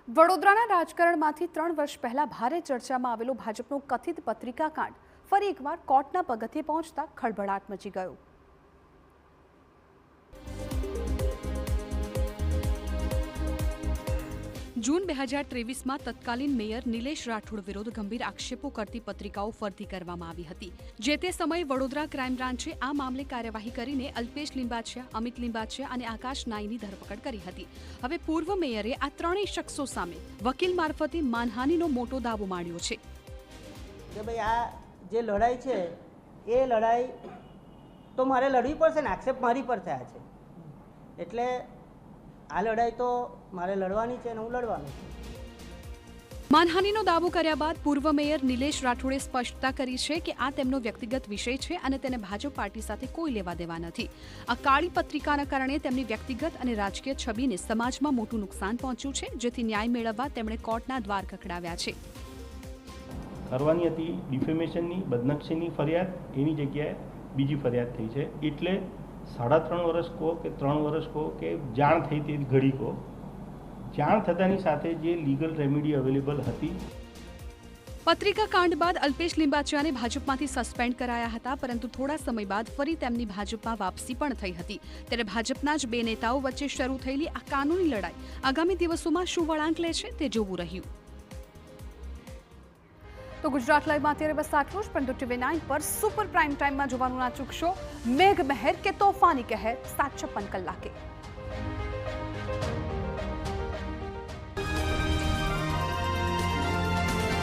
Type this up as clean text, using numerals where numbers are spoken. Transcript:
વડોદરાના રાજકારણમાંથી 3 વર્ષ પહેલા ભારે ચર્ચામાં આવેલો ભાજપનો કથિત પત્રિકા કાંડ ફરી એકવાર કોર્ટના પગથિયે પહોંચતા ખળભળાટ મચી ગયો। જૂન 2023માં તત્કાલીન મેયર નિલેશ રાઠોડ વિરુદ્ધ ગંભીર આક્ષેપો કરતી પત્રિકાઓ ફરતી કરવામાં આવી હતી। જે તે સમયે વડોદરા ક્રાઇમ બ્રાન્ચે આ મામલે કાર્યવાહી કરીને અલ્પેશ લિંબાચિયા, અમિત લિંબાચિયા અને આકાશ નાઈની ધરપકડ કરી હતી। હવે પૂર્વ મેયરે આ ત્રણેય શખ્સો સામે વકીલ મારફતે માનહાનિનો મોટો દાવો માંડ્યો છે કે ભાઈ આ જે લડાઈ છે એ લડાઈ તો મારે લડવી પડશે ને, આક્ષેપ મારી પર થયા છે એટલે આ લડાઈ તો મારે લડવાની છે અને હું લડવાનું છું। માનહાનિનો દાવો કર્યા બાદ પૂર્વ મેયર નિલેશ રાઠોડે સ્પષ્ટતા કરી છે કે આ તેમનો વ્યક્તિગત વિષય છે અને તેને ભાજપ પાર્ટી સાથે કોઈ લેવા દેવા નથી। આ કાળી પત્રિકાના કારણે તેમની વ્યક્તિગત અને રાજકીય છબીને સમાજમાં મોટું નુકસાન પહોંચ્યું છે, જેથી ન્યાય મેળવવા તેમણે કોર્ટના દ્વાર ખખડાવ્યા છે। કરવાની હતી ડિફેમેશનની, બદનક્ષીની ફરિયાદ, એની જગ્યાએ બીજી ફરિયાદ થઈ છે। એટલે 3.5 વર્ષ કહો કે 3 વર્ષ કહો કે જાણ થઈ તે ઘડી કહો, જાણ થતાની સાથે જે લીગલ રેમેડી અવેલેબલ હતી। પત્રિકા કાંડ બાદ અલ્પેશ લિંબાચિયાને ભાજપમાંથી સસ્પેન્ડ કરાયા હતા, પરંતુ થોડા સમય બાદ ફરી તેમની ભાજપમાં વાપસી પણ થઈ હતી। ત્યારે ભાજપના જ બે નેતાઓ વચ્ચે શરૂ થયેલી આ કાનૂની લડાઈ આગામી દિવસોમાં શું વળાંક લે છે તે જોવું રહ્યું। તો ગુજરાત લાઈવમાં અત્યારે બસ આટલું જ, પરંતુ TV9 પર સુપર પ્રાઇમ ટાઈમમાં જોવાનું ના ચૂકશો। મેઘ મહેર કે તોફાની કહેર 7:56 કલાકે।